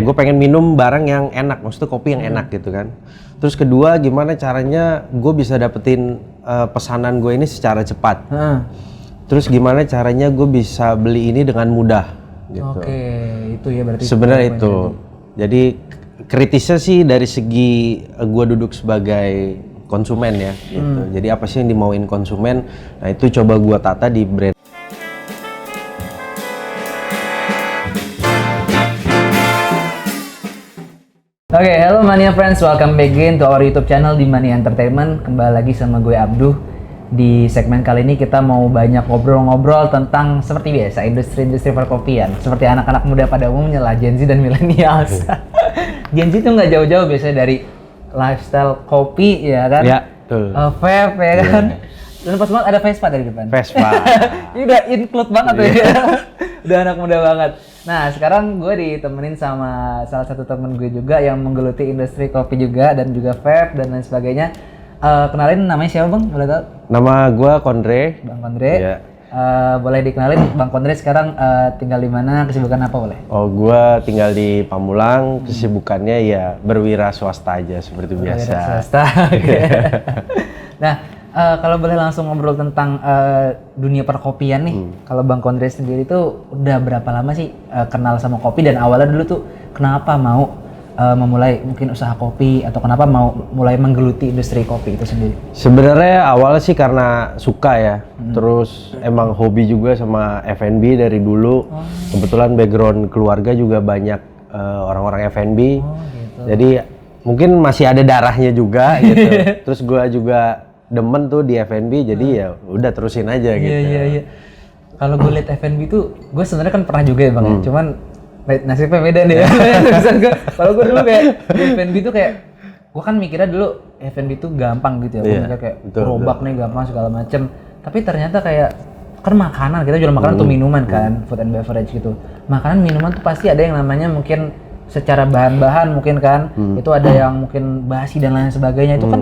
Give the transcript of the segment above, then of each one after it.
gue pengen minum barang yang enak, maksudnya kopi yang enak gitu kan. Terus kedua, gimana caranya gue bisa dapetin pesanan gue ini secara cepat. Terus gimana caranya gue bisa beli ini dengan mudah gitu. Oke, itu ya berarti. Sebenarnya itu. Jadi kritisnya sih dari segi gue duduk sebagai konsumen ya gitu. Jadi apa sih yang dimauin konsumen? Nah, itu coba gue tata di brand. Oke, hello Mania Friends, welcome back again to our YouTube channel di Mania Entertainment. Kembali lagi sama gue Abduh. Di segmen kali ini kita mau banyak ngobrol-ngobrol tentang seperti biasa industri-industri perkopian. Seperti anak-anak muda pada umumnya lah, Gen Z dan Millennials. Gen Z itu nggak jauh-jauh biasanya dari lifestyle kopi ya kan? Ya, betul. Vape ya kan? Dan pas banget ada Vespa dari depan. Vespa. Ini udah include banget tuh ya. Udah anak muda banget. Nah, sekarang gue ditemenin sama salah satu temen gue juga yang menggeluti industri kopi juga dan juga vape dan lain sebagainya. Kenalin namanya siapa Bang? Boleh tahu? Nama gue Kondre. Bang Kondre. Iya. Boleh dikenalin Bang Kondre sekarang tinggal di mana, kesibukan apa boleh? Oh, gue tinggal di Pamulang, kesibukannya ya berwira swasta aja seperti biasa. Swasta. Nah, kalau boleh langsung ngobrol tentang dunia perkopian nih, kalau Bang Kondre sendiri tuh udah berapa lama sih kenal sama kopi dan awalnya dulu tuh kenapa mau memulai mungkin usaha kopi atau kenapa mau mulai menggeluti industri kopi itu sendiri? Sebenarnya awalnya sih karena suka ya, terus emang hobi juga sama F&B dari dulu. Kebetulan background keluarga juga banyak orang-orang F&B, Gitu. jadi mungkin masih ada darahnya juga gitu. Terus gue juga demen tuh di F&B, jadi ya udah terusin aja gitu. Iya. Kalau gue liat F&B tuh, gue sebenarnya kan pernah juga ya Bang, ya. Cuman nasibnya beda nih ya. Kalau gue dulu kayak di F&B tuh kayak, gue kan mikirnya dulu F&B tuh gampang gitu ya. Gue mikirnya kayak gerobak nih gampang segala macem. Tapi ternyata kayak kan makanan, kita jual makanan tuh minuman kan, food and beverage gitu. Makanan minuman tuh pasti ada yang namanya mungkin secara bahan-bahan mungkin kan, itu ada yang mungkin basi dan lain sebagainya. Itu kan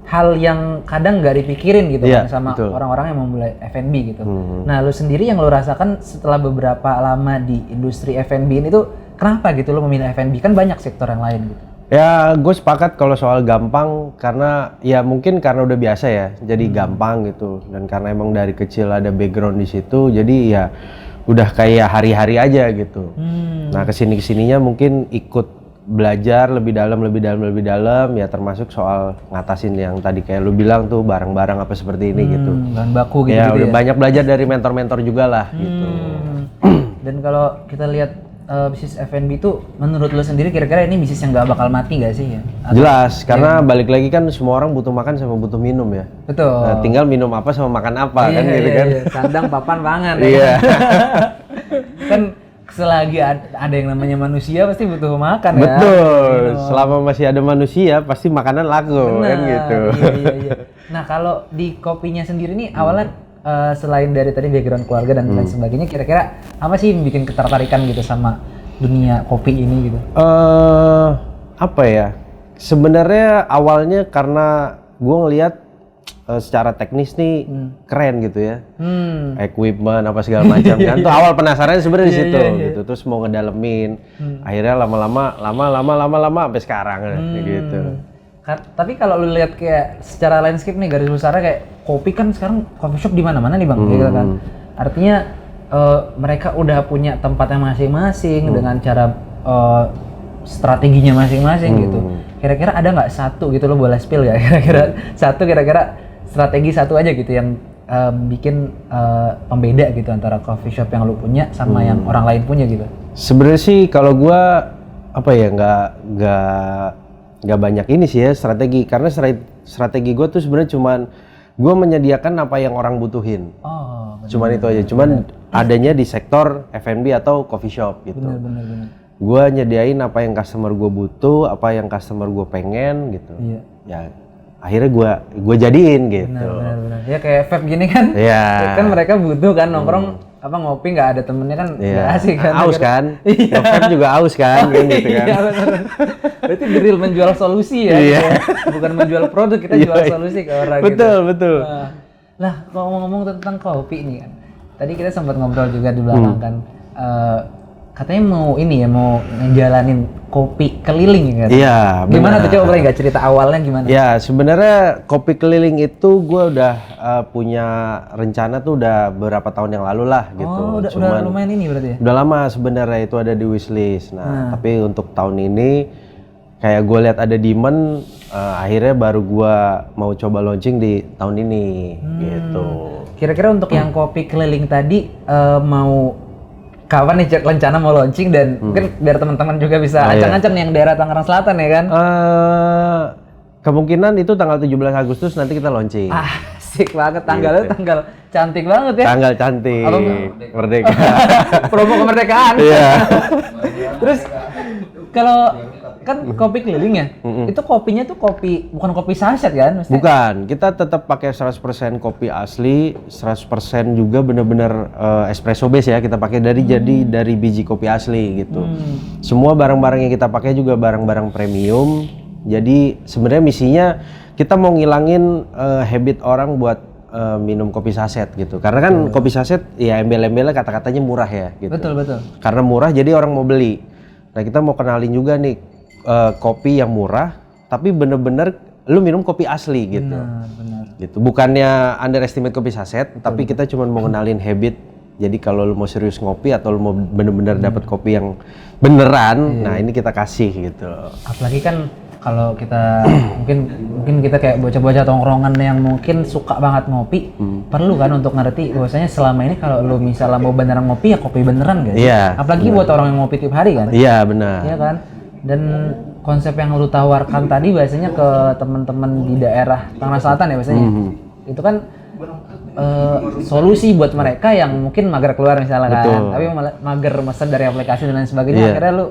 hal yang kadang nggak dipikirin gitu kan sama orang-orang yang memulai F&B gitu. Nah, lu sendiri yang lu rasakan setelah beberapa lama di industri F&B ini tuh kenapa gitu lu memilih F&B? Kan banyak sektor yang lain gitu. Ya, gue sepakat kalau soal gampang karena ya mungkin karena udah biasa ya, jadi gampang gitu. Dan karena emang dari kecil ada background di situ, jadi ya udah kayak hari-hari aja gitu. Nah, kesininya mungkin ikut belajar lebih dalam ya, termasuk soal ngatasin yang tadi kayak lu bilang tuh barang-barang apa seperti ini gitu. Bahan baku gitu ya. ya. Udah banyak belajar dari mentor-mentor juga lah gitu. Dan kalau kita lihat bisnis F&B itu menurut lu sendiri kira-kira ini bisnis yang gak bakal mati gak sih ya? Jelas, karena balik lagi kan semua orang butuh makan sama butuh minum ya. Betul. Nah, tinggal minum apa sama makan apa kan gitu kan. Sandang, papan, pangan. Iya. Kan selagi ada yang namanya manusia pasti butuh makan ya. Betul. Selama masih ada manusia pasti makanan laku. Kan gitu. Iya. Nah, kalau di kopinya sendiri nih awalnya selain dari tadi background keluarga dan lain sebagainya, kira-kira apa sih yang bikin ketertarikan gitu sama dunia kopi ini gitu? Apa ya? Sebenarnya awalnya karena gue ngelihat secara teknis nih keren gitu ya, equipment apa segala macam kan. Tuh awal penasarannya sebenarnya di situ gitu. Terus mau ngedalemin, akhirnya lama-lama sampai sekarang gitu. Tapi kalau lu lihat kayak secara landscape nih garis besarnya kayak kopi kan sekarang coffee shop di mana-mana nih Bang, gitu kan. Artinya mereka udah punya tempatnya masing-masing dengan cara strateginya masing-masing gitu. Kira-kira ada nggak satu gitu, lo boleh spill ya kira-kira strategi satu aja gitu yang bikin pembeda gitu antara coffee shop yang lu punya sama yang orang lain punya gitu? Sebenarnya sih kalau gua apa ya nggak banyak ini sih ya strategi, karena strategi gue tuh sebenarnya cuman gue menyediakan apa yang orang butuhin. Cuman itu aja, cuman adanya di sektor F&B atau coffee shop gitu. Bener. Gue nyediain apa yang customer gue butuh, apa yang customer gue pengen gitu. Ya akhirnya gue jadiin gitu. Bener. Ya kayak vape gini kan, kan mereka butuh kan nongkrong apa ngopi nggak ada temennya kan nggak asik kan. Aus kan, vape juga aus kan, gitu kan. Iya bener. Berarti the real menjual solusi ya, gitu. Bukan menjual produk, kita jual solusi ke orang gitu. Betul. Nah, ngomong-ngomong tentang kopi nih kan, tadi kita sempat ngobrol juga di belakang kan, katanya mau ini ya, mau ngejalanin kopi keliling kan? Iya, Gimana benar. tuh, coba boleh nggak cerita awalnya gimana? Ya, sebenarnya kopi keliling itu gue udah punya rencana tuh udah beberapa tahun yang lalu lah gitu. Oh, udah lumayan ini berarti ya? Udah lama sebenarnya itu ada di wishlist. Nah, tapi untuk tahun ini kayak gue lihat ada demand, akhirnya baru gue mau coba launching di tahun ini gitu. Kira-kira untuk yang kopi keliling tadi mau kapan nih rencana mau launching dan mungkin biar teman-teman juga bisa ancang-ancang nih yang daerah Tangerang Selatan ya kan? Kemungkinan itu tanggal 17 Agustus nanti kita launching. Asik banget, tanggalnya tanggal cantik banget ya. Tanggal cantik, merdeka. Promo kemerdekaan. Iya. Terus kalau kan kopi keliling ya, itu kopinya tuh kopi bukan kopi saset kan? Maksudnya? Bukan, kita tetap pakai 100% kopi asli, 100% juga benar-benar espresso base ya kita pakai jadi dari biji kopi asli gitu. Semua barang-barang yang kita pakai juga barang-barang premium. Jadi sebenarnya misinya kita mau ngilangin habit orang buat minum kopi saset gitu. Karena kan kopi saset ya embel-embelnya kata-katanya murah ya gitu. Betul. Karena murah jadi orang mau beli. Nah, kita mau kenalin juga nih kopi yang murah tapi bener-bener lu minum kopi asli gitu. Benar. Gitu. Bukannya underestimate kopi saset, tapi kita cuma mau kenalin habit. Jadi kalau lu mau serius ngopi atau lu mau bener-bener dapat kopi yang beneran, nah ini kita kasih gitu. Apalagi kan kalau kita mungkin kita kayak bocah-bocah tongkrongan yang mungkin suka banget ngopi, perlu kan untuk ngerti bahwasanya selama ini kalau lu misalnya mau beneran ngopi ya kopi beneran guys. Iya. Apalagi buat orang yang ngopi tiap hari kan. Iya, benar. Iya kan? Dan konsep yang lu tawarkan tadi biasanya ke teman-teman di daerah Tangerang Selatan ya biasanya. Itu kan solusi buat mereka yang mungkin mager keluar misalnya kan. Tapi mager mesen dari aplikasi dan lain sebagainya, akhirnya lu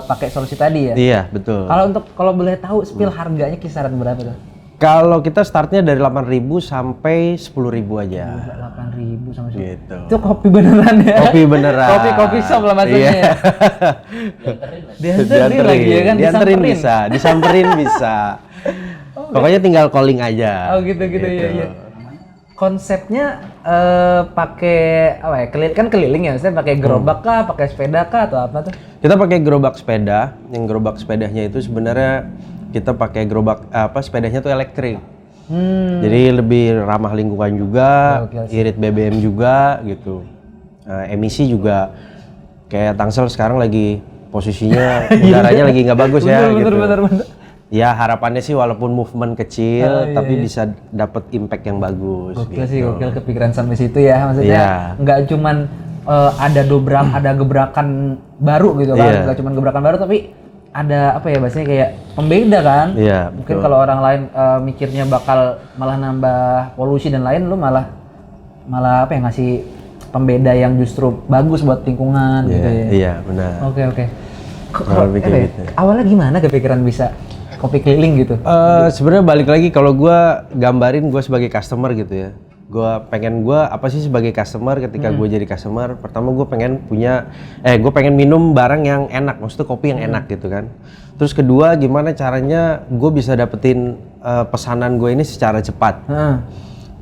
pakai solusi tadi ya. Iya, betul. Kalau boleh tahu spill harganya kisaran berapa tuh? Kalau kita startnya dari 8.000 sampai 10.000 aja. 8.000 sama 10.000. Gitu. Itu kopi beneran ya? Kopi beneran. Kopi shop lah maksudnya. Iya. Ya? Dianterin lagi ya kan? Dianterin bisa, disamperin bisa. Pokoknya tinggal calling aja. Oh gitu. Iya. Konsepnya pakai apa ya? Kan keliling ya, maksudnya pakai gerobak kah, pakai sepeda kah atau apa tuh? Kita pakai gerobak sepeda. Yang gerobak sepedanya itu sebenarnya kita pakai gerobak sepedanya tuh elektrik. Jadi lebih ramah lingkungan juga, irit BBM juga gitu. Emisi juga kayak Tangsel sekarang lagi posisinya udaranya lagi nggak bagus ya gitu. Bener. Ya harapannya sih walaupun movement kecil tapi bisa dapat impact yang bagus. Gokil sih, gokil kepikiran sampai situ ya, maksudnya nggak cuman ada gebrakan baru gitu kan, nggak cuman gebrakan baru tapi ada apa ya bahasanya kayak pembeda kan. Mungkin kalau orang lain mikirnya bakal malah nambah polusi dan lain, lu malah apa ya, ngasih pembeda yang justru bagus buat lingkungan gitu ya. Iya, benar. Oke. Awalnya gimana kepikiran bisa kopi keliling gitu? Sebenarnya balik lagi kalau gue gambarin gue sebagai customer gitu ya. Gue apa sih sebagai customer ketika gue jadi customer, pertama gue pengen minum barang yang enak, maksudnya kopi yang enak gitu kan. Terus kedua gimana caranya gue bisa dapetin pesanan gue ini secara cepat.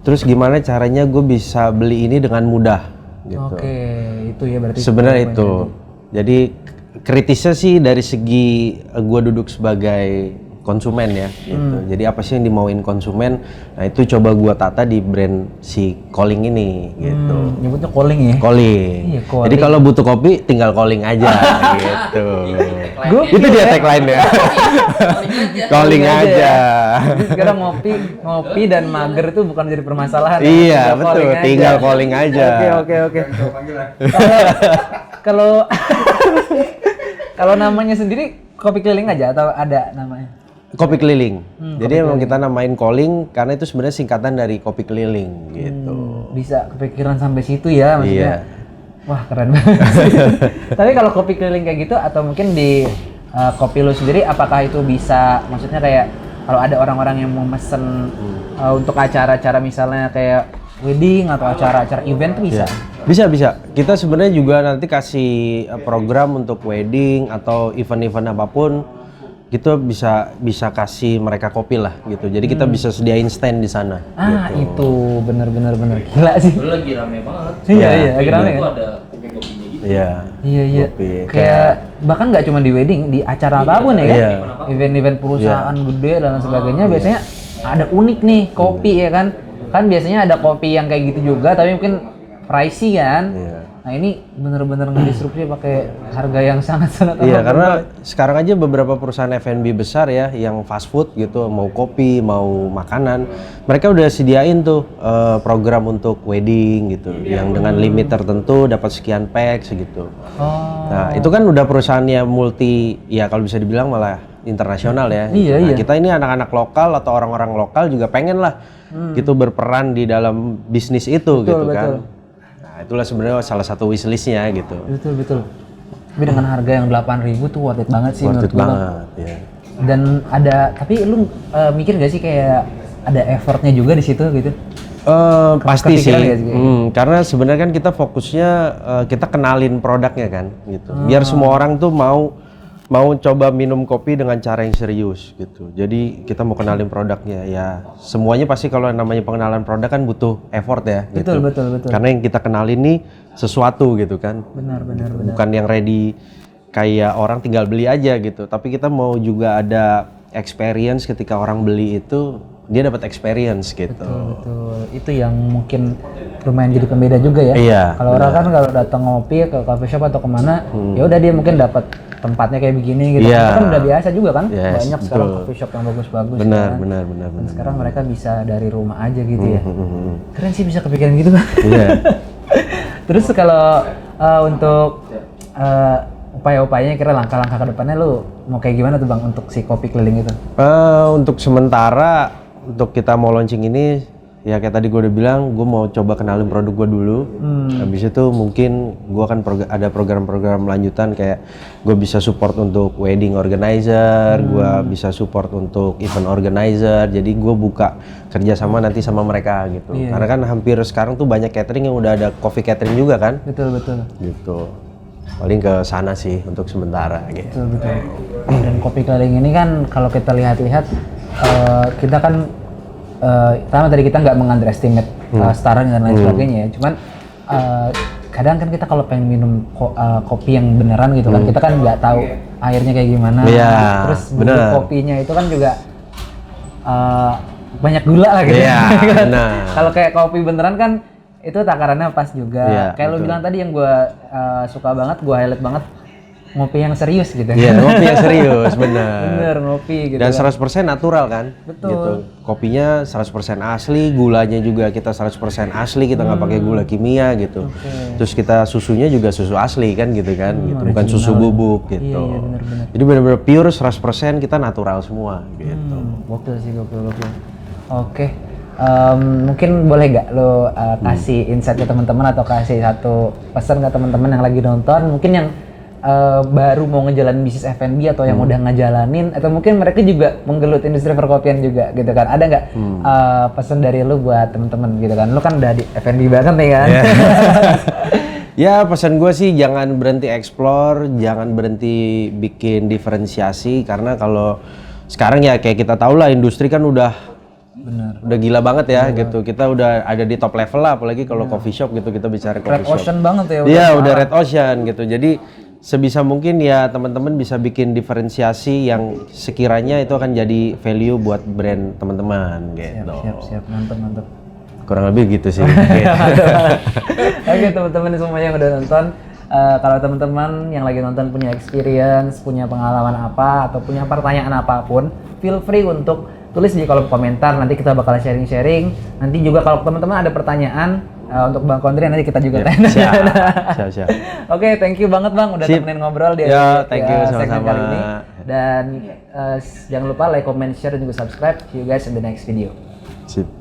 Terus gimana caranya gue bisa beli ini dengan mudah gitu. Oke, itu ya berarti. Sebenarnya itu. Jadi kritisnya sih dari segi gue duduk sebagai konsumen ya gitu. Jadi apa sih yang dimauin konsumen? Nah, itu coba gua tata di brand si Calling ini gitu. Nyebutnya Calling ya? Calling. Iya, Calling. Jadi kalau butuh kopi tinggal calling aja gitu. Itu dia tagline-nya. Calling aja. Jadi sekarang ngopi dan mager itu bukan jadi permasalahan. Iya, betul. Tinggal calling aja. Oke. Kalau namanya sendiri kopi keliling aja atau ada namanya? Kopi keliling. Jadi emang kita namain Calling karena itu sebenarnya singkatan dari kopi keliling gitu. Bisa kepikiran sampai situ ya maksudnya. Iya. Wah, keren banget. Tapi kalau kopi keliling kayak gitu atau mungkin di kopi lu sendiri, apakah itu bisa, maksudnya kayak kalau ada orang-orang yang mau mesen untuk acara-acara misalnya kayak wedding atau acara-acara event tuh bisa? Bisa. Kita sebenarnya juga nanti kasih program untuk wedding atau event-event apapun. Gitu bisa kasih mereka kopi lah gitu. Jadi kita bisa sediain stand di sana. Itu bener gila sih. Itu lagi rame banget. Iya, lagi rame kan. Itu ada kopi-kopinya gitu. Iya. Iya. Kopi. Kayak bahkan nggak cuma di wedding, di acara apapun ya kan. Iya. Event-event perusahaan gede dan lain sebagainya biasanya ada unik nih kopi ya kan. Kan biasanya ada kopi yang kayak gitu juga tapi mungkin pricey kan. Iya. Nah ini bener-bener ngedisrupsi pakai harga yang sangat-sangat Iya, affordable. karena sekarang aja beberapa perusahaan F&B besar ya, yang fast food gitu, mau kopi, mau makanan, mereka udah sediain tuh program untuk wedding gitu, yang dengan limit tertentu dapat sekian pack segitu. Oh. Nah, itu kan udah perusahaannya multi, ya kalau bisa dibilang malah internasional ya. Iya, Nah, iya. kita ini anak-anak lokal atau orang-orang lokal juga pengen lah gitu berperan di dalam bisnis itu gitu kan. Nah, itulah sebenarnya salah satu wishlistnya gitu. Betul. Tapi dengan harga yang 8.000 tuh worth it banget sih Worth menurut it gua. banget, ya. Dan ada, tapi lu mikir gak sih kayak ada effortnya juga di situ gitu? Pasti sih, kepikiran nggak sih? karena sebenarnya kan kita fokusnya kita kenalin produknya kan, gitu. Biar semua orang tuh mau coba minum kopi dengan cara yang serius gitu. Jadi kita mau kenalin produknya, ya semuanya pasti kalau namanya pengenalan produk kan butuh effort ya. Betul. Karena yang kita kenalin nih sesuatu gitu kan. Benar. Bukan yang ready kayak orang tinggal beli aja gitu. Tapi kita mau juga ada experience ketika orang beli itu dia dapat experience gitu. Betul. Itu yang mungkin lumayan jadi pembeda juga ya. Iya, Kalau orang kan kalau datang ngopi ke coffee shop atau kemana, ya udah dia mungkin dapat tempatnya kayak begini gitu. Iya. Itu kan udah biasa juga kan. Yes, Banyak sekarang betul. coffee shop yang bagus-bagus. Benar. Dan sekarang mereka bisa dari rumah aja gitu ya. Keren sih bisa kepikiran gitu kan. Iya. Terus kalau untuk upaya-upayanya kira langkah-langkah ke depannya lu mau kayak gimana tuh Bang untuk si kopi keliling itu? Untuk sementara, untuk kita mau launching ini, ya kayak tadi gue udah bilang, gue mau coba kenalin produk gue dulu. Habis itu mungkin gue akan ada program-program lanjutan kayak gue bisa support untuk wedding organizer, gue bisa support untuk event organizer. Jadi gue buka kerjasama nanti sama mereka gitu. Karena kan hampir sekarang tuh banyak catering yang udah ada coffee catering juga kan. Betul. Gitu. Paling ke sana sih untuk sementara gitu. Betul. Dan kopi keliling ini kan kalau kita lihat-lihat kita kan pertama tadi kita nggak mengunderestimate startup dan lain sebagainya ya. Cuman kadang kan kita kalau pengen minum kopi yang beneran gitu kan, kita kan nggak tahu airnya kayak gimana. Iya, Terus bubuk kopinya itu kan juga banyak gula lah gitu. Iya, benar. Kalau kayak kopi beneran kan itu takarannya pas juga. Iya, Kayak lo bilang tadi yang gue suka banget, gue highlight banget, ngopi yang serius gitu. Iya, ngopi yang serius, bener. Bener, ngopi gitu. Dan 100% natural kan? Betul. Gitu. Kopinya 100% asli, gulanya juga kita 100% asli, kita nggak pakai gula kimia gitu. Terus kita susunya juga susu asli kan gitu kan, gitu. Bukan susu bubuk gitu. Iya, bener-bener. Jadi bener-bener pure 100% kita natural semua gitu. Gokil sih, gokil. Oke. Mungkin boleh nggak lo kasih insight ke teman-teman atau kasih satu pesan ke teman-teman yang lagi nonton, mungkin yang baru mau ngejalanin bisnis F&B atau yang udah ngejalanin, atau mungkin mereka juga menggelut industri perkopian juga gitu kan, ada nggak pesan dari lo buat teman-teman gitu kan, lo kan udah di F&B banget nih kan. Ya pesan gue sih jangan berhenti explore, jangan berhenti bikin diferensiasi, karena kalau sekarang ya kayak kita tahu lah industri kan udah gila banget ya gitu. Kita udah ada di top level lah, apalagi kalau coffee shop gitu, kita bicara coffee Red shop. ocean banget ya. Iya udah red ocean gitu. Jadi sebisa mungkin ya teman-teman bisa bikin diferensiasi yang sekiranya itu akan jadi value buat brand teman-teman gitu. Siap, mantap. Kurang lebih gitu sih. Oke teman-teman semua yang udah nonton, kalau teman-teman yang lagi nonton punya experience, punya pengalaman apa, atau punya pertanyaan apapun, feel free untuk tulis di kolom komentar, nanti kita bakal sharing-sharing. Nanti juga kalau teman-teman ada pertanyaan untuk Bang Kondri, nanti kita juga tanya. Siap. Oke, thank you banget Bang udah temenin ngobrol di thank you segmen sama-sama. kali ini. Dan jangan lupa like, comment, share, dan juga subscribe. See you guys in the next video. Sip.